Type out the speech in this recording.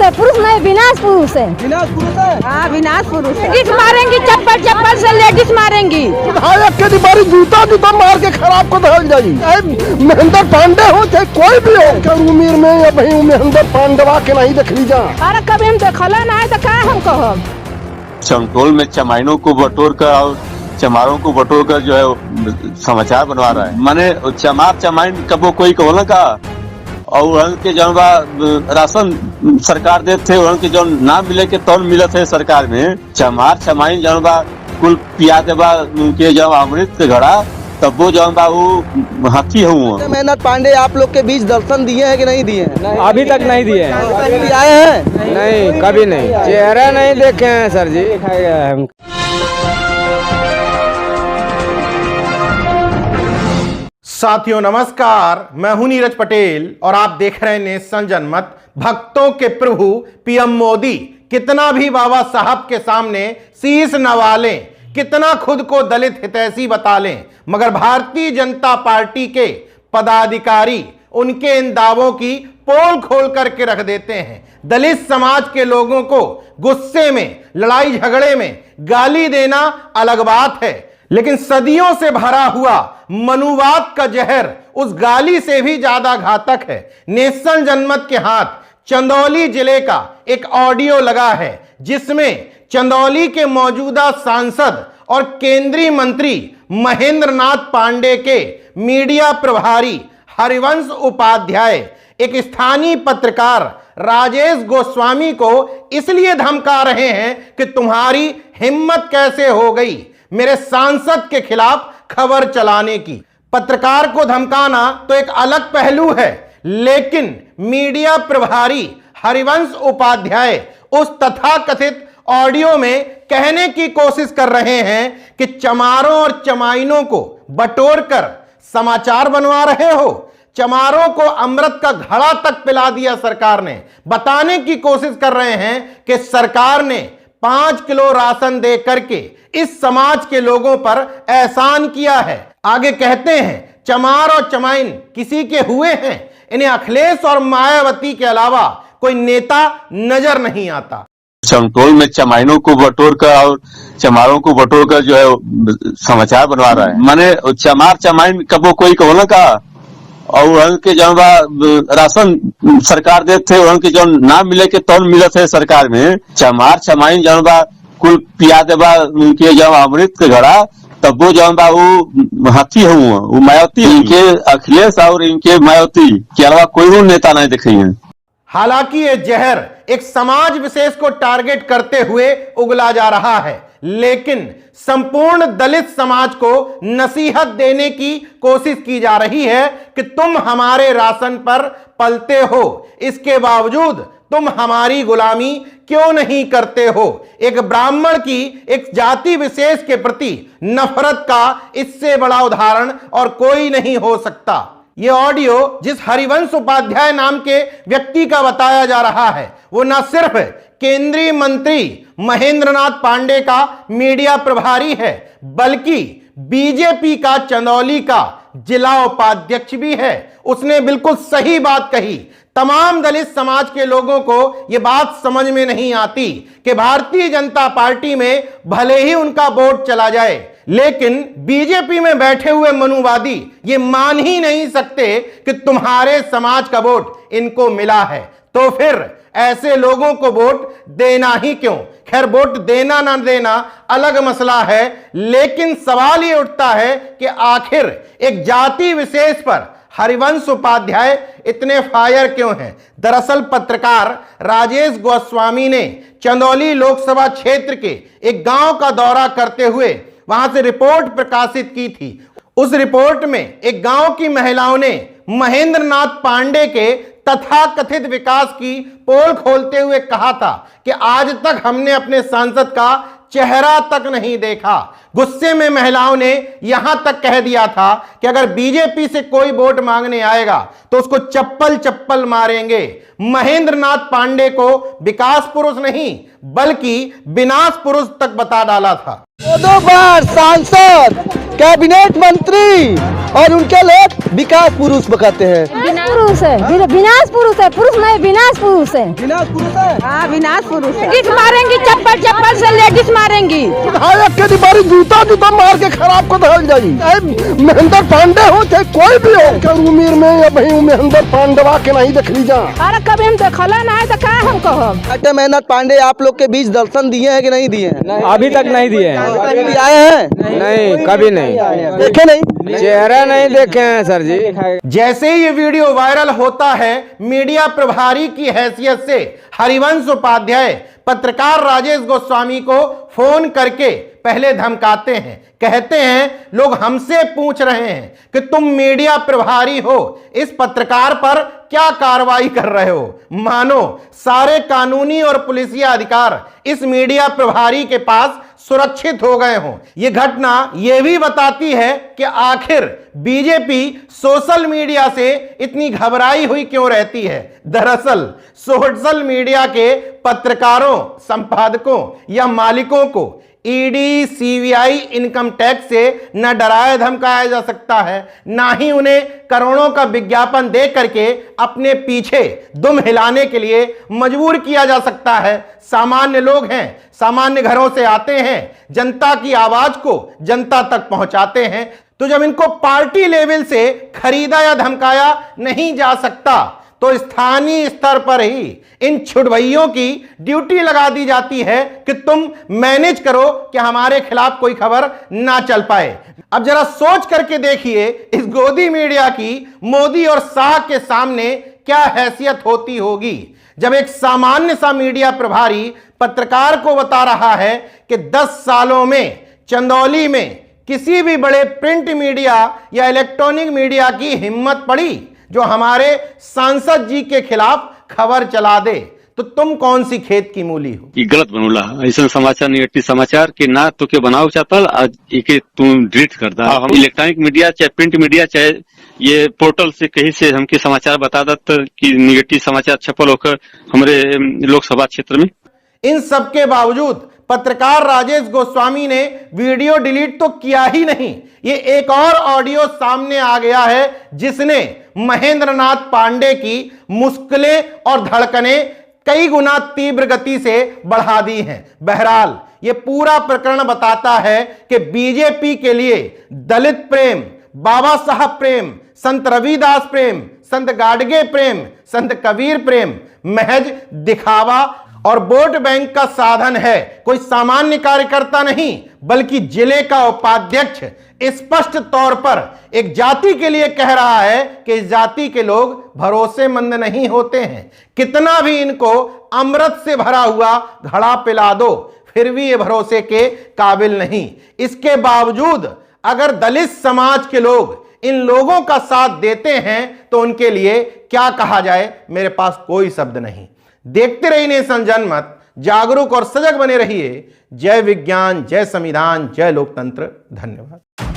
है, पुरुष नहीं विनाश पुरुष है। विनाश पुरुष है। हाँ विनाश पुरुष है। लेडीज मारेंगी, चप्पल चप्पल से लेडीज मारेंगी। विधायक के बारी जूता जूता मार के खराब कर धल जाई। महेंद्र पांडे हो चाहे कोई भी हो, क्या उम्र में या भाई महेंद्र पांडवा के नहीं देख लीजा। अरे कभी हम देखला ना है तो क्या हम कहब। चमटोल में चमाइनों को बटोर कर और चमारों को बटोर कर जो है समाचार बनवा रहा है। माने चमार चमाइन कबो कोई कहो ना का, और उनके जो राशन सरकार देते थे, उनके जो ना मिले के तौर मिले थे सरकार में, चमार चमाइन जो कुल पिया देवा उनके जो अमृत के घड़ा, तब वो जो वो हाथी हूँ। मेहनत पांडे आप लोग के बीच दर्शन दिए हैं कि नहीं दिए हैं? अभी तक नहीं दिए हैं। कभी आए हैं? नहीं, कभी नहीं, चेहरा नहीं देखे हैं सर जी। साथियों नमस्कार, मैं हूं नीरज पटेल और आप देख रहे हैं नेशन जनमत। भक्तों के प्रभु पीएम मोदी कितना भी बाबा साहब के सामने शीश नवा लें, कितना खुद को दलित हितैषी बता लें, मगर भारतीय जनता पार्टी के पदाधिकारी उनके इन दावों की पोल खोल करके रख देते हैं। दलित समाज के लोगों को गुस्से में, लड़ाई झगड़े में गाली देना अलग बात है, लेकिन सदियों से भरा हुआ मनुवाद का जहर उस गाली से भी ज्यादा घातक है। नेशन जनमत के हाथ चंदौली जिले का एक ऑडियो लगा है, जिसमें चंदौली के मौजूदा सांसद और केंद्रीय मंत्री महेंद्र नाथ पांडे के मीडिया प्रभारी हरिवंश उपाध्याय एक स्थानीय पत्रकार राजेश गोस्वामी को इसलिए धमका रहे हैं कि तुम्हारी हिम्मत कैसे हो गई मेरे सांसद के खिलाफ खबर चलाने की। पत्रकार को धमकाना तो एक अलग पहलू है, लेकिन मीडिया प्रभारी हरिवंश उपाध्याय उस तथाकथित ऑडियो में कहने की कोशिश कर रहे हैं कि चमारों और चमाइनों को बटोर कर समाचार बनवा रहे हो। चमारों को अमृत का घड़ा तक पिला दिया सरकार ने। बताने की कोशिश कर रहे हैं कि सरकार ने 5 किलो राशन दे करके इस समाज के लोगों पर एहसान किया है। आगे कहते हैं चमार और चमाइन किसी के हुए हैं, इन्हें अखिलेश और मायावती के अलावा कोई नेता नजर नहीं आता। चमटोल में चमाइनों को बटोर कर और चमारों को बटोर कर जो है समाचार बनवा रहा है। माने चमार चमाइन कबो कोई कहो ना का, और उनके जो राशन सरकार देते थे, उनके जो ना मिले के तौर मिले थे सरकार में, चमार चमाइन जो कुल पिया देवा उनके जो अमृत के घड़ा, तब वो जो वो हाथी हूँ, वो मायावती, इनके अखिलेश और इनके मायावती के अलावा कोई नेता नहीं दिखे हैं। हालांकि ये जहर एक समाज विशेष को टारगेट करते हुए उगला जा रहा है, लेकिन संपूर्ण दलित समाज को नसीहत देने की कोशिश की जा रही है कि तुम हमारे राशन पर पलते हो, इसके बावजूद तुम हमारी गुलामी क्यों नहीं करते हो। एक ब्राह्मण की एक जाति विशेष के प्रति नफरत का इससे बड़ा उदाहरण और कोई नहीं हो सकता। यह ऑडियो जिस हरिवंश उपाध्याय नाम के व्यक्ति का बताया जा रहा है, वो न सिर्फ केंद्रीय मंत्री महेंद्र नाथ पांडे का मीडिया प्रभारी है, बल्कि बीजेपी का चंदौली का जिला उपाध्यक्ष भी है। उसने बिल्कुल सही बात कही। तमाम दलित समाज के लोगों को यह बात समझ में नहीं आती कि भारतीय जनता पार्टी में भले ही उनका वोट चला जाए, लेकिन बीजेपी में बैठे हुए मनुवादी ये मान ही नहीं सकते कि तुम्हारे समाज का वोट इनको मिला है, तो फिर ऐसे लोगों को वोट देना ही क्यों। खैर, वोट देना ना देना अलग मसला है, लेकिन सवाल ये उठता है कि आखिर एक जाति विशेष पर हरिवंश उपाध्याय इतने फायर क्यों हैं। दरअसल पत्रकार राजेश गोस्वामी ने चंदौली लोकसभा क्षेत्र के एक गांव का दौरा करते हुए वहां से रिपोर्ट प्रकाशित की थी। उस रिपोर्ट में एक गांव की महिलाओं ने महेंद्र नाथ पांडे के तथाकथित विकास की पोल खोलते हुए कहा था कि आज तक हमने अपने सांसद का चेहरा तक नहीं देखा। गुस्से में महिलाओं ने यहां तक कह दिया था कि अगर बीजेपी से कोई वोट मांगने आएगा तो उसको चप्पल चप्पल मारेंगे। महेंद्र नाथ पांडे को विकास पुरुष नहीं बल्कि विनाश पुरुष तक बता डाला था। 2 बार सांसद कैबिनेट मंत्री और उनके लोग विकास पुरुष कहते हैं। पुरुष है, विनाश पुरुष है, पुरुष नहीं विनाश पुरुष है। विनाश पुरुष है। हाँ विनाश पुरुष है। लेडीज मारेंगी, चप्पल चप्पल से लेडीज मारेंगी। विधायक के बारी जूता जूता मार के खराब कर दहल जाई। महेंद्र पांडे हो चाहे कोई भी हो, क्या उम्र में या भाई महेंद्र पांडवा के नहीं देख ली जा। अरे कभी हम देखला ना है तो क्या हम कहब। डॉक्टर महेंद्र पांडे आप लोग के बीच दर्शन दिए हैं कि नहीं दिए हैं? अभी तक नहीं दिए हैं। कभी आए हैं? नहीं, कभी नहीं देखे नहीं, चेहरा नहीं देखे हैं सर जी। जैसे ही ये वीडियो वायरल होता है, मीडिया प्रभारी की हैसियत से हरिवंश उपाध्याय पत्रकार राजेश गोस्वामी को फोन करके पहले धमकाते हैं। कहते हैं लोग हमसे पूछ रहे हैं कि तुम मीडिया प्रभारी हो, इस पत्रकार पर क्या कार्रवाई कर रहे हो। मानो सारे कानूनी और पुलिसिया अधिकार इस मीडिया प्रभारी के पास सुरक्षित हो गए हों। यह घटना यह भी बताती है कि आखिर बीजेपी सोशल मीडिया से इतनी घबराई हुई क्यों रहती है। दरअसल सोशल मीडिया के पत्रकारों, संपादकों या मालिकों को ईडी, सीबीआई, इनकम टैक्स से न डराया धमकाया जा सकता है, ना ही उन्हें करोड़ों का विज्ञापन दे करके अपने पीछे दुम हिलाने के लिए मजबूर किया जा सकता है। सामान्य लोग हैं, सामान्य घरों से आते हैं, जनता की आवाज को जनता तक पहुंचाते हैं। तो जब इनको पार्टी लेवल से खरीदा या धमकाया नहीं जा सकता, तो स्थानीय स्तर पर ही इन छुड़वैयों की ड्यूटी लगा दी जाती है कि तुम मैनेज करो कि हमारे खिलाफ कोई खबर ना चल पाए। अब जरा सोच करके देखिए, इस गोदी मीडिया की मोदी और शाह के सामने क्या हैसियत होती होगी, जब एक सामान्य सा मीडिया प्रभारी पत्रकार को बता रहा है कि 10 सालों में चंदौली में किसी भी बड़े प्रिंट मीडिया या इलेक्ट्रॉनिक मीडिया की हिम्मत पड़ी जो हमारे सांसद जी के खिलाफ खबर चला दे, तो तुम कौन सी खेत की मूली हो। ये गलत बनूला ऐसा समाचार, निगेटिव समाचार के ना तो के बनाओ चाहता आज एक तुम डिलीट कर दा। हम इलेक्ट्रॉनिक मीडिया चाहे प्रिंट मीडिया चाहे ये पोर्टल से कहीं से हमके समाचार बता दत कि निगेटिव समाचार छपल होकर हमारे लोकसभा क्षेत्र में। इन सब के बावजूद पत्रकार राजेश गोस्वामी ने वीडियो डिलीट तो किया ही नहीं, ये एक और ऑडियो सामने आ गया है जिसने महेंद्र नाथ पांडे की मुश्किलें और धड़कनें कई गुना तीव्र गति से बढ़ा दी हैं। बहरहाल ये पूरा प्रकरण बताता है कि बीजेपी के लिए दलित प्रेम, बाबा साहब प्रेम, संत रविदास प्रेम, संत गाडगे प्रेम, संत कबीर प्रेम महज दिखावा और वोट बैंक का साधन है। कोई सामान्य कार्यकर्ता नहीं, बल्कि जिले का उपाध्यक्ष स्पष्ट तौर पर एक जाति के लिए कह रहा है कि इस जाति के लोग भरोसेमंद नहीं होते हैं। कितना भी इनको अमृत से भरा हुआ घड़ा पिला दो, फिर भी ये भरोसे के काबिल नहीं। इसके बावजूद अगर दलित समाज के लोग इन लोगों का साथ देते हैं तो उनके लिए क्या कहा जाए, मेरे पास कोई शब्द नहीं। देखते रहिए नेशन जनमत, जागरूक और सजग बने रहिए। जय विज्ञान, जय संविधान, जय लोकतंत्र। धन्यवाद।